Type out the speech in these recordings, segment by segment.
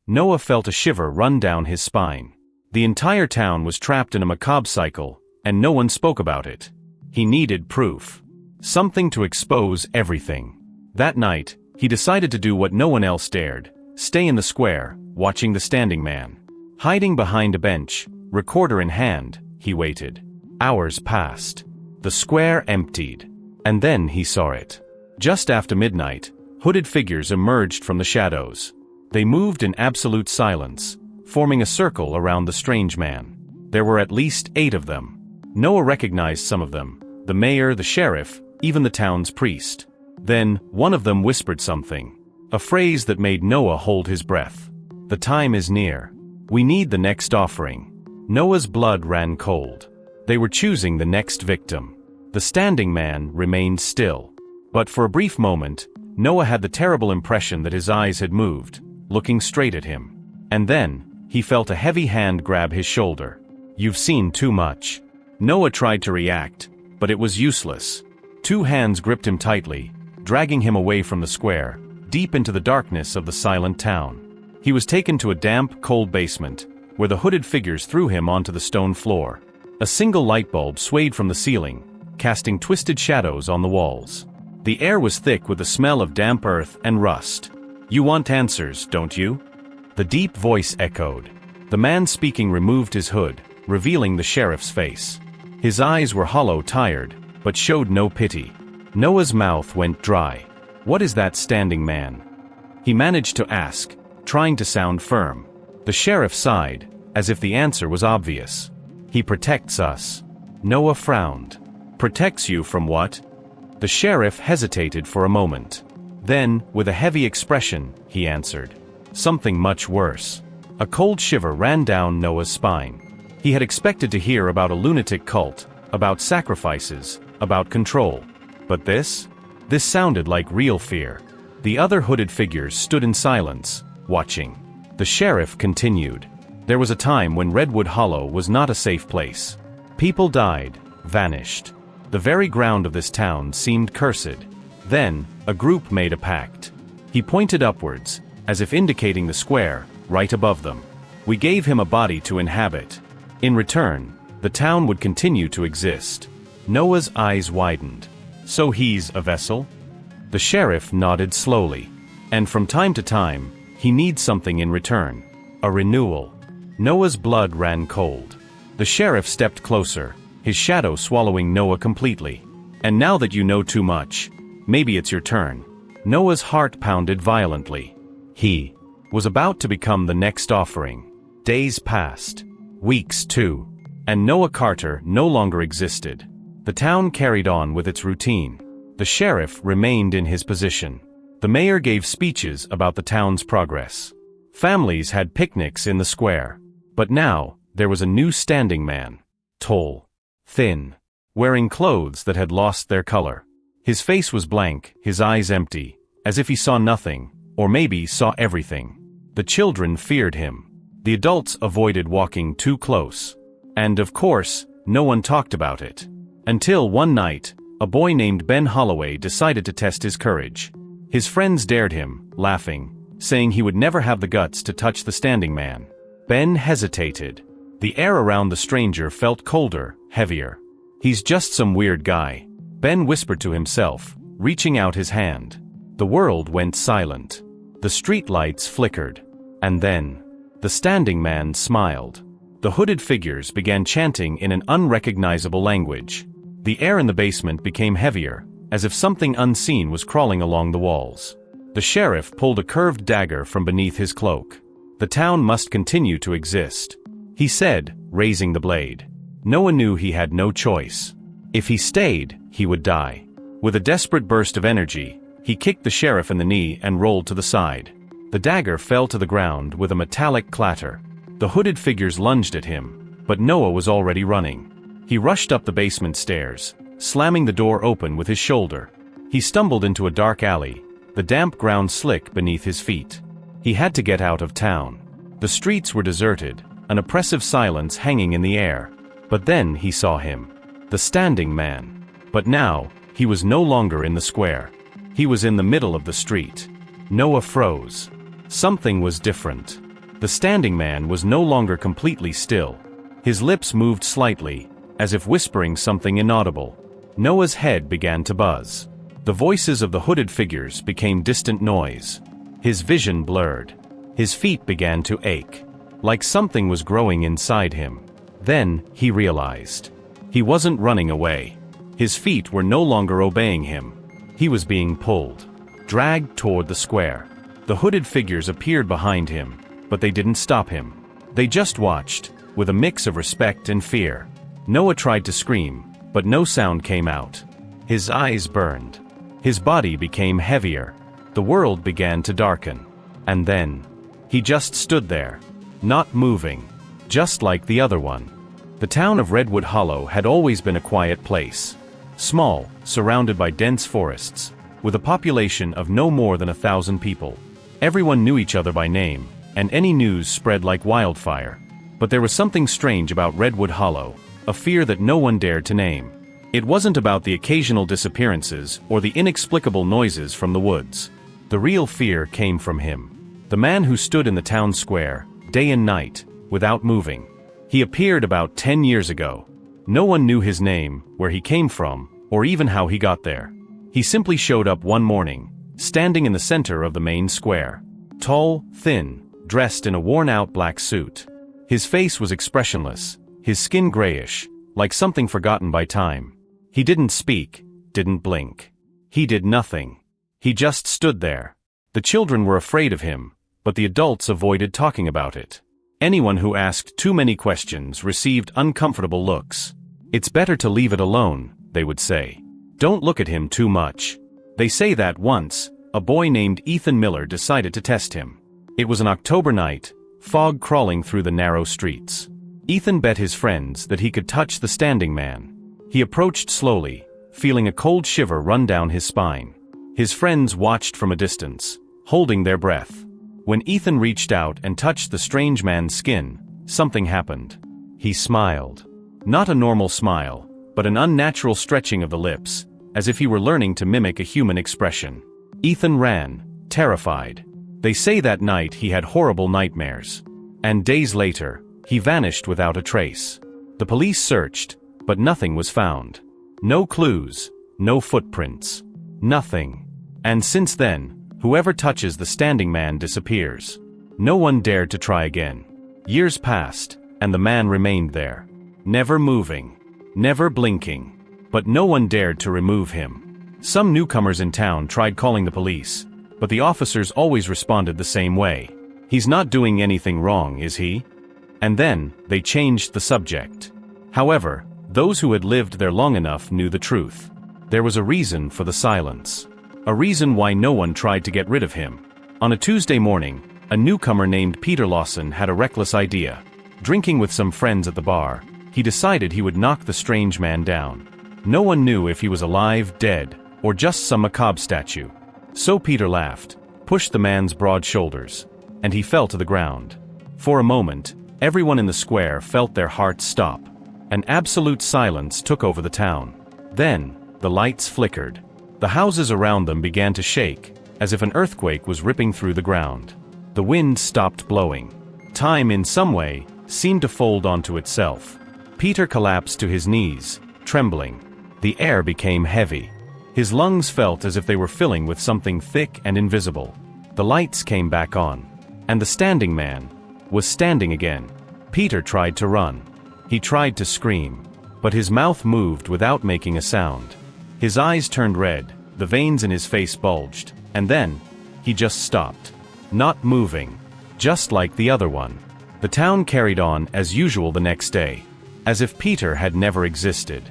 Noah felt a shiver run down his spine. The entire town was trapped in a macabre cycle, and no one spoke about it. He needed proof. Something to expose everything. That night, he decided to do what no one else dared: stay in the square, watching the standing man. Hiding behind a bench, recorder in hand, he waited. Hours passed. The square emptied. And then he saw it. Just after midnight, hooded figures emerged from the shadows. They moved in absolute silence, forming a circle around the strange man. There were at least 8 of them. Noah recognized some of them: the mayor, the sheriff, even the town's priest. Then, one of them whispered something. A phrase that made Noah hold his breath. "The time is near. We need the next offering." Noah's blood ran cold. They were choosing the next victim. The standing man remained still. But for a brief moment, Noah had the terrible impression that his eyes had moved, looking straight at him. And then, he felt a heavy hand grab his shoulder. "You've seen too much." Noah tried to react, but it was useless. 2 hands gripped him tightly, dragging him away from the square, deep into the darkness of the silent town. He was taken to a damp, cold basement, where the hooded figures threw him onto the stone floor. A single light bulb swayed from the ceiling, casting twisted shadows on the walls. The air was thick with the smell of damp earth and rust. "You want answers, don't you?" The deep voice echoed. The man speaking removed his hood, revealing the sheriff's face. His eyes were hollow, tired, but showed no pity. Noah's mouth went dry. "What is that standing man?" he managed to ask, trying to sound firm. The sheriff sighed, as if the answer was obvious. "He protects us." Noah frowned. "Protects you from what?" The sheriff hesitated for a moment. Then, with a heavy expression, he answered, "Something much worse." A cold shiver ran down Noah's spine. He had expected to hear about a lunatic cult, about sacrifices, about control. But this sounded like real fear. The other hooded figures stood in silence, watching. The sheriff continued. "There was a time when Redwood Hollow was not a safe place. People died, vanished. The very ground of this town seemed cursed. Then, a group made a pact." He pointed upwards, as if indicating the square, right above them. "We gave him a body to inhabit. In return, the town would continue to exist." Noah's eyes widened. "So he's a vessel?" The sheriff nodded slowly. "And from time to time, he needs something in return. A renewal." Noah's blood ran cold. The sheriff stepped closer, his shadow swallowing Noah completely. "And now that you know too much, maybe it's your turn." Noah's heart pounded violently. He was about to become the next offering. Days passed. Weeks too. And Noah Carter no longer existed. The town carried on with its routine. The sheriff remained in his position. The mayor gave speeches about the town's progress. Families had picnics in the square. But now, there was a new standing man. Tall. Thin. Wearing clothes that had lost their color. His face was blank, his eyes empty, as if he saw nothing, or maybe saw everything. The children feared him. The adults avoided walking too close. And of course, no one talked about it. Until one night, a boy named Ben Holloway decided to test his courage. His friends dared him, laughing, saying he would never have the guts to touch the standing man. Ben hesitated. The air around the stranger felt colder, heavier. "He's just some weird guy," Ben whispered to himself, reaching out his hand. The world went silent. The street lights flickered. And then, the standing man smiled. The hooded figures began chanting in an unrecognizable language. The air in the basement became heavier, as if something unseen was crawling along the walls. The sheriff pulled a curved dagger from beneath his cloak. "The town must continue to exist," he said, raising the blade. Noah knew he had no choice. If he stayed, he would die. With a desperate burst of energy, he kicked the sheriff in the knee and rolled to the side. The dagger fell to the ground with a metallic clatter. The hooded figures lunged at him, but Noah was already running. He rushed up the basement stairs, slamming the door open with his shoulder. He stumbled into a dark alley, the damp ground slick beneath his feet. He had to get out of town. The streets were deserted, an oppressive silence hanging in the air. But then he saw him. The standing man. But now, he was no longer in the square. He was in the middle of the street. Noah froze. Something was different. The standing man was no longer completely still. His lips moved slightly, as if whispering something inaudible. Noah's head began to buzz. The voices of the hooded figures became distant noise. His vision blurred. His feet began to ache, like something was growing inside him. Then, he realized. He wasn't running away. His feet were no longer obeying him. He was being pulled, dragged toward the square. The hooded figures appeared behind him, but they didn't stop him. They just watched, with a mix of respect and fear. Noah tried to scream, but no sound came out. His eyes burned. His body became heavier. The world began to darken. And then, he just stood there, not moving, just like the other one. The town of Redwood Hollow had always been a quiet place. Small, surrounded by dense forests, with a population of no more than 1,000 people. Everyone knew each other by name, and any news spread like wildfire. But there was something strange about Redwood Hollow, a fear that no one dared to name. It wasn't about the occasional disappearances or the inexplicable noises from the woods. The real fear came from him. The man who stood in the town square, day and night, without moving. He appeared about 10 years ago. No one knew his name, where he came from, or even how he got there. He simply showed up one morning, standing in the center of the main square. Tall, thin, dressed in a worn-out black suit. His face was expressionless, his skin grayish, like something forgotten by time. He didn't speak, didn't blink. He did nothing. He just stood there. The children were afraid of him, but the adults avoided talking about it. Anyone who asked too many questions received uncomfortable looks. "It's better to leave it alone," they would say. "Don't look at him too much." They say that once, a boy named Ethan Miller decided to test him. It was an October night, fog crawling through the narrow streets. Ethan bet his friends that he could touch the standing man. He approached slowly, feeling a cold shiver run down his spine. His friends watched from a distance, holding their breath. When Ethan reached out and touched the strange man's skin, something happened. He smiled. Not a normal smile, but an unnatural stretching of the lips, as if he were learning to mimic a human expression. Ethan ran, terrified. They say that night he had horrible nightmares. And days later, he vanished without a trace. The police searched, but nothing was found. No clues, no footprints. Nothing. And since then, whoever touches the standing man disappears. No one dared to try again. Years passed, and the man remained there. Never moving. Never blinking. But no one dared to remove him. Some newcomers in town tried calling the police, but the officers always responded the same way. "He's not doing anything wrong, is he?" And then, they changed the subject. However, those who had lived there long enough knew the truth. There was a reason for the silence. A reason why no one tried to get rid of him. On a Tuesday morning, a newcomer named Peter Lawson had a reckless idea. Drinking with some friends at the bar, he decided he would knock the strange man down. No one knew if he was alive, dead, or just some macabre statue. So Peter laughed, pushed the man's broad shoulders, and he fell to the ground. For a moment, everyone in the square felt their hearts stop. An absolute silence took over the town. Then, the lights flickered. The houses around them began to shake, as if an earthquake was ripping through the ground. The wind stopped blowing. Time, in some way, seemed to fold onto itself. Peter collapsed to his knees, trembling. The air became heavy. His lungs felt as if they were filling with something thick and invisible. The lights came back on. And the standing man was standing again. Peter tried to run. He tried to scream. But his mouth moved without making a sound. His eyes turned red, the veins in his face bulged, and then, he just stopped. Not moving. Just like the other one. The town carried on as usual the next day. As if Peter had never existed.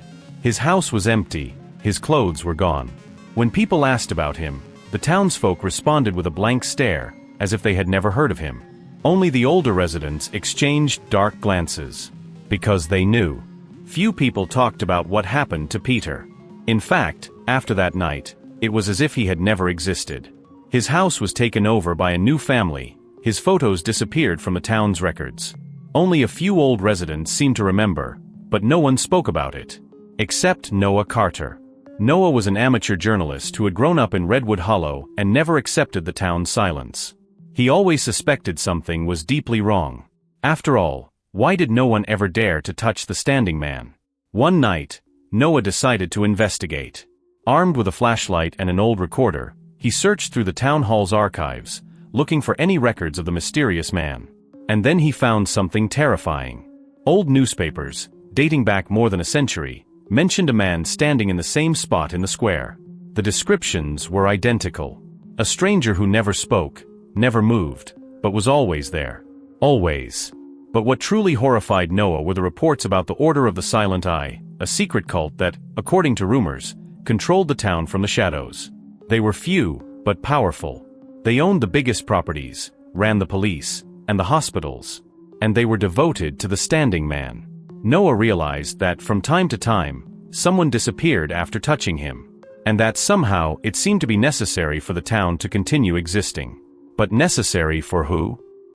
His house was empty, his clothes were gone. When people asked about him, the townsfolk responded with a blank stare, as if they had never heard of him. Only the older residents exchanged dark glances. Because they knew. Few people talked about what happened to Peter. In fact, after that night, it was as if he had never existed. His house was taken over by a new family, his photos disappeared from the town's records. Only a few old residents seemed to remember, but no one spoke about it. Except Noah Carter. Noah was an amateur journalist who had grown up in Redwood Hollow and never accepted the town's silence. He always suspected something was deeply wrong. After all, why did no one ever dare to touch the standing man? One night, Noah decided to investigate. Armed with a flashlight and an old recorder, he searched through the town hall's archives, looking for any records of the mysterious man. And then he found something terrifying. Old newspapers, dating back more than a century, mentioned a man standing in the same spot in the square. The descriptions were identical. A stranger who never spoke, never moved, but was always there. Always. But what truly horrified Noah were the reports about the Order of the Silent Eye, a secret cult that, according to rumors, controlled the town from the shadows. They were few, but powerful. They owned the biggest properties, ran the police, and the hospitals. And they were devoted to the standing man. Noah realized that from time to time, someone disappeared after touching him. And that somehow it seemed to be necessary for the town to continue existing. But necessary for who?